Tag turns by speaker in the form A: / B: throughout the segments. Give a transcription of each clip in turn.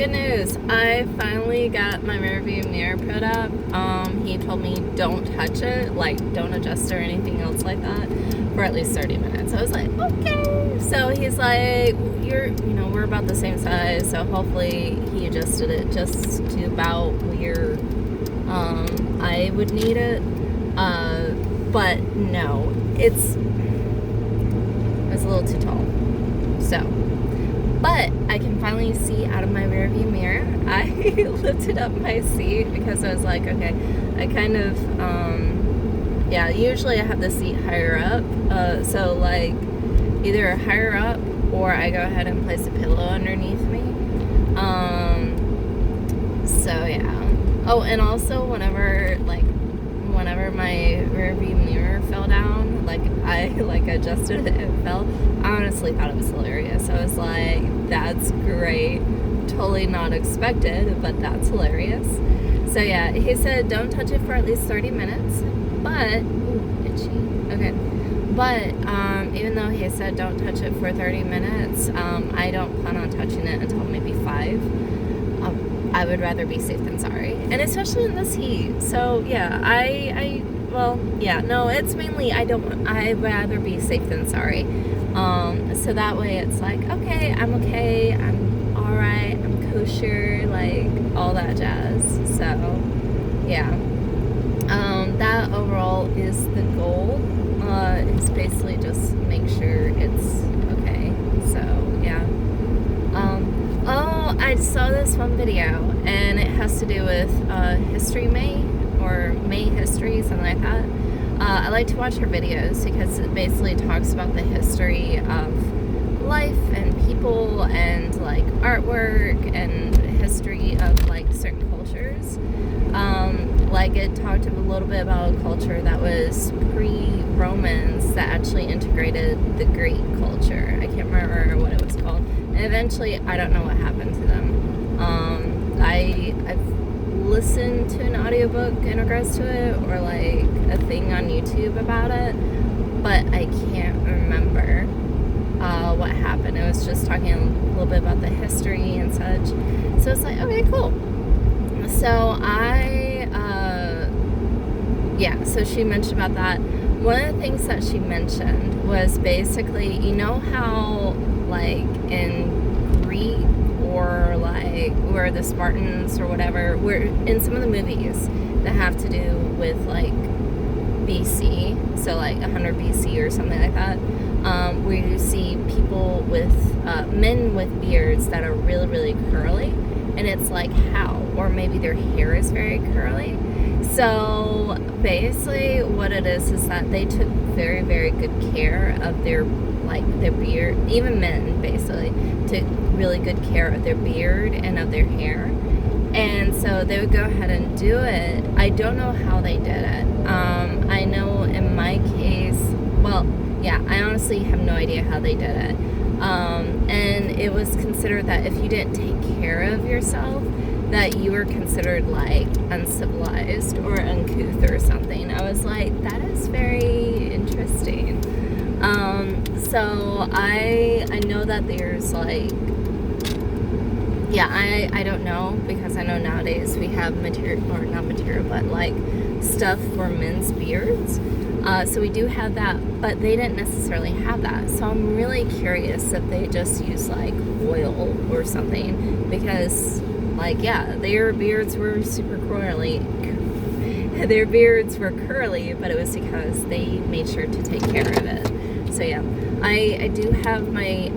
A: good news. I finally got my rearview mirror put up. He told me don't touch it, like don't adjust or anything else like that for at least 30 minutes. I was like, okay. So he's like, we're about the same size, so hopefully he adjusted it just to about where I would need it. But no, it was a little too tall. So, but I can finally see out of my rearview mirror. I lifted up my seat because I was like, okay, I kind of, usually I have the seat higher up. So like either higher up or I go ahead and place a pillow underneath me. So yeah. Oh, and also whenever my rearview mirror fell down, I adjusted it and fell, I honestly thought it was hilarious. I was like, that's great. Totally not expected, but that's hilarious. So yeah, he said don't touch it for at least 30 minutes. But, ooh, itchy. Okay. But even though he said don't touch it for 30 minutes, I don't plan on touching it until maybe 5. I would rather be safe than sorry. And especially in this heat. So yeah, it's mainly I'd rather be safe than sorry. So that way it's like, okay, I'm alright, I'm kosher, like all that jazz. So yeah. That overall is the goal. Is basically just make sure it's okay. So yeah. I saw this one video, and it has to do with History May, or May History, something like that. I like to watch her videos because it basically talks about the history of life and people and like artwork and history of like certain cultures. It talked a little bit about a culture that was pre-Romans that actually integrated the Greek culture. I can't remember what it was called. And eventually, I don't know what happened to them. I've listened to an audiobook in regards to it, or like a thing on YouTube about it, but I can't remember what happened. It was just talking a little bit about the history and such. So it's like, okay, cool. So so she mentioned about that. One of the things that she mentioned was basically, you know how like in Greek or like where the Spartans or whatever, where in some of the movies that have to do with like BC, so like 100 BC or something like that, where you see people with men with beards that are really, really curly, and it's like how, or maybe their hair is very curly. So basically what it is that they took very, very good care of their beard. Even men basically took really good care of their beard and of their hair. And so they would go ahead and do it. I don't know how they did it. I know in my case, I honestly have no idea how they did it. And it was considered that if you didn't take care of yourself, that you were considered like uncivilized or uncouth or something. I was like, that is very interesting. So I know that there's like, I don't know, because I know nowadays we have stuff for men's beards. So we do have that, but they didn't necessarily have that. So I'm really curious if they just use like oil or something, because their beards were super curly. Their beards were curly, but it was because they made sure to take care of it. So yeah, I do have my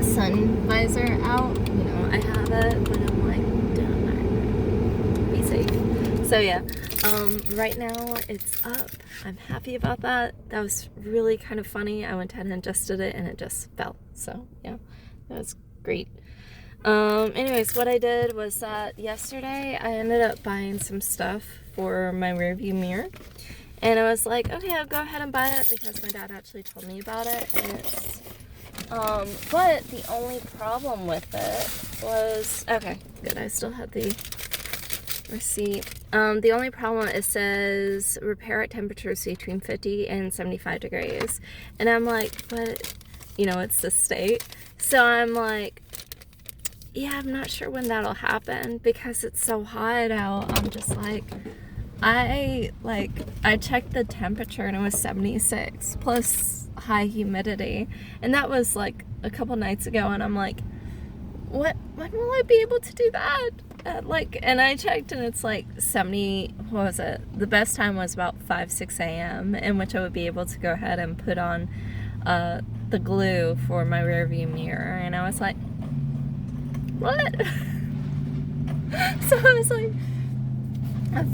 A: sun visor out. I have it, but I'm like, damn, be safe. So yeah, right now it's up. I'm happy about that. That was really kind of funny. I went ahead and adjusted it, and it just fell. So yeah, that was great. Anyways, what I did was that yesterday I ended up buying some stuff for my rearview mirror, and I was like, okay, I'll go ahead and buy it because my dad actually told me about it, and it's, but the only problem with it was, okay, good, I still have the receipt. The only problem, it says repair at temperatures between 50 and 75 degrees, and I'm like, but, it's the state, so I'm like, yeah, I'm not sure when that'll happen because it's so hot out. I'm just like, I checked the temperature and it was 76 plus high humidity, and that was like a couple nights ago, and I'm like, when will I be able to do that? And I checked and it's like 70, what was it? The best time was about 5-6 a.m. in which I would be able to go ahead and put on the glue for my rear view mirror, and I was like, what? So I was like,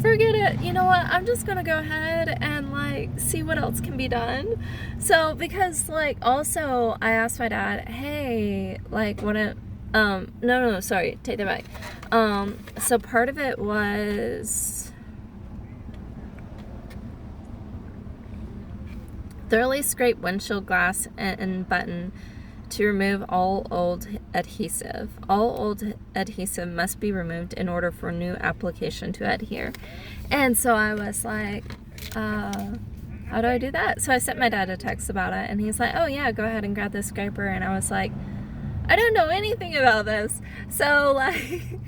A: forget it, you know what, I'm just gonna go ahead and like see what else can be done. So because like also I asked my dad, hey, like what a no, sorry, take that back. So part of it was thoroughly scrape windshield glass and button to remove all old adhesive. All old adhesive must be removed in order for new application to adhere. And so I was like, how do I do that? So I sent my dad a text about it, and he's like, oh yeah, go ahead and grab this scraper. And I was like, I don't know anything about this. So like,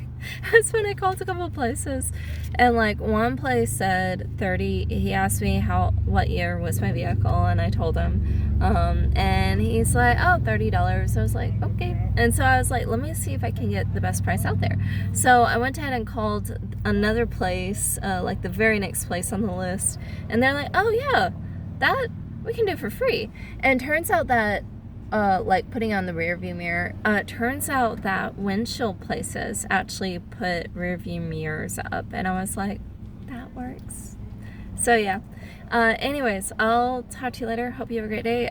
A: that's when I called a couple places, and like one place said 30. He asked me what year was my vehicle, and I told him, and he's like, oh, $30. So I was like, okay. And so I was like, let me see if I can get the best price out there. So I went ahead and called another place, like the very next place on the list, and they're like, oh yeah, that we can do for free. And turns out that like putting on the rear view mirror, turns out that windshield places actually put rear view mirrors up, and I was like, that works. So yeah, anyways, I'll talk to you later. Hope you have a great day.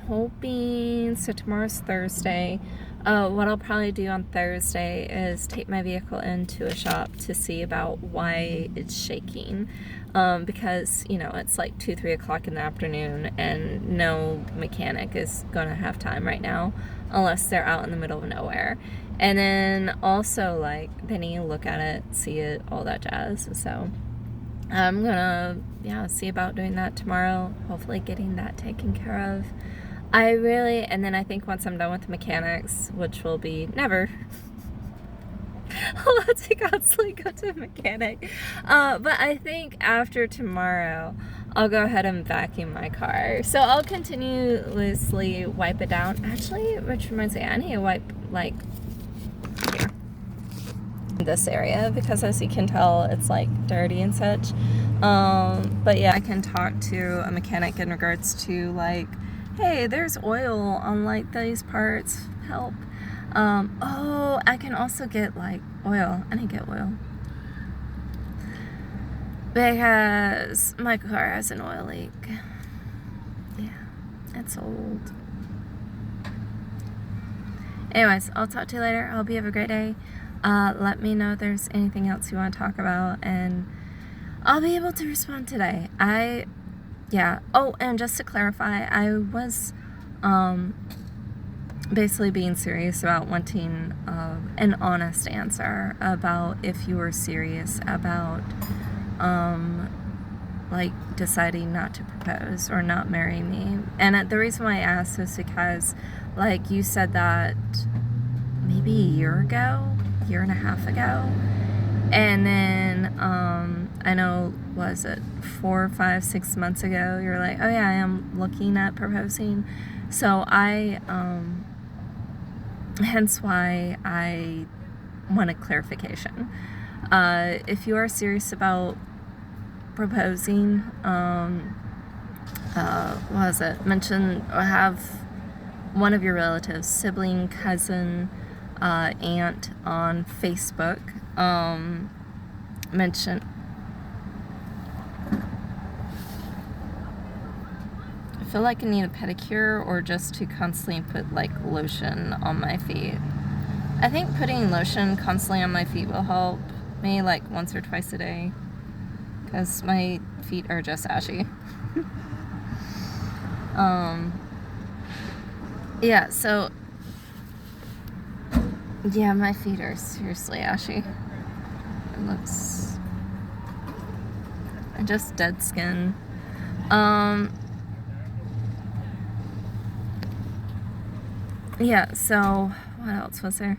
A: Hoping, so tomorrow's Thursday. What I'll probably do on Thursday is take my vehicle into a shop to see about why it's shaking. Because, you know, it's like 2-3 o'clock in the afternoon, and no mechanic is going to have time right now unless they're out in the middle of nowhere. And then also, like, they need to look at it, see it, all that jazz. So I'm going to, see about doing that tomorrow, hopefully getting that taken care of. And then I think once I'm done with the mechanics, which will be never, I'll have to constantly go to a mechanic. But I think after tomorrow, I'll go ahead and vacuum my car. So I'll continuously wipe it down. Actually, which reminds me, I need to wipe, like, here. This area, because as you can tell, it's, like, dirty and such. But yeah, I can talk to a mechanic in regards to, like, hey, there's oil on, like, these parts. Help. Oh, I can also get, like, oil. I need to get oil. Because my car has an oil leak. Yeah, it's old. Anyways, I'll talk to you later. I hope you have a great day. Let me know if there's anything else you want to talk about, and I'll be able to respond today. Oh, and just to clarify, I was, basically being serious about wanting an honest answer about if you were serious about like deciding not to propose or not marry me. And the reason why I asked is because, like, you said that maybe a year and a half ago, and then I know, was it 4, 5, 6 months ago, you're like, oh yeah, I am looking at proposing. So hence why I wanted clarification. If you are serious about proposing, mention or have one of your relatives, sibling, cousin, aunt on Facebook, mention. I feel like I need a pedicure, or just to constantly put, like, lotion on my feet. I think putting lotion constantly on my feet will help me, like, once or twice a day, because my feet are just ashy. My feet are seriously ashy. It looks, just dead skin. So what else was there?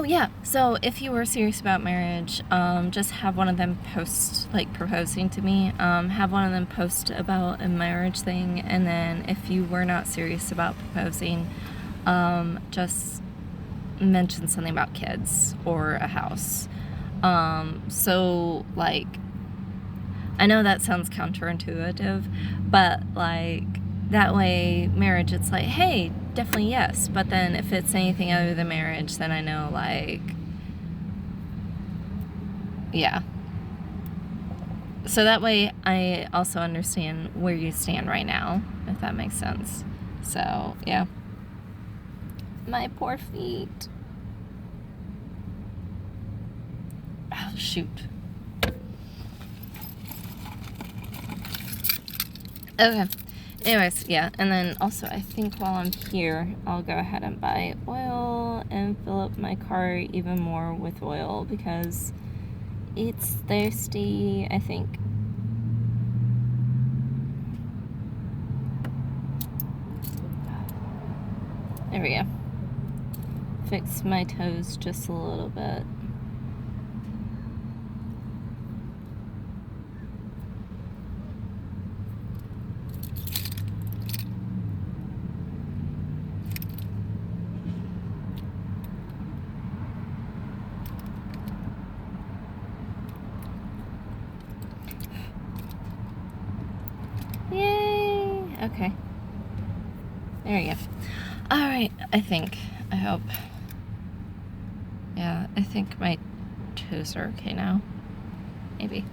A: Oh yeah. So if you were serious about marriage, just have one of them post like proposing to me. Have one of them post about a marriage thing, and then if you were not serious about proposing, just mention something about kids or a house. So like, I know that sounds counterintuitive, but like that way marriage, it's like, hey, definitely yes. But then if it's anything other than marriage, then I know like, yeah. So that way I also understand where you stand right now, if that makes sense. So yeah. My poor feet. Oh, shoot. Okay. Anyways, yeah. And then also, I think while I'm here, I'll go ahead and buy oil and fill up my car even more with oil because it's thirsty, I think. There we go. Fix my toes just a little bit. Yay! Okay. There we go. Alright, I hope. Yeah, I think my toes are okay now. Maybe.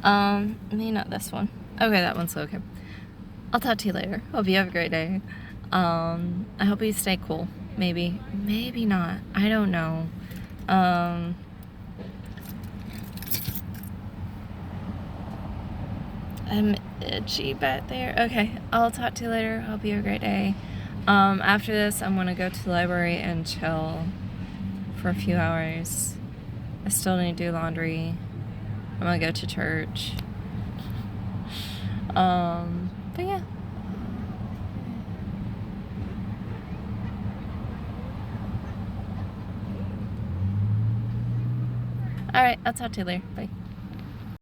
A: Maybe not this one. Okay, that one's okay. I'll talk to you later. Hope you have a great day. I hope you stay cool. Maybe. Maybe not. I don't know. I'm itchy back there. Okay, I'll talk to you later. Hope you have a great day. After this, I'm gonna go to the library and chill for a few hours. I still need to do laundry. I'm gonna go to church. But yeah. Alright, I'll talk to you later. Bye.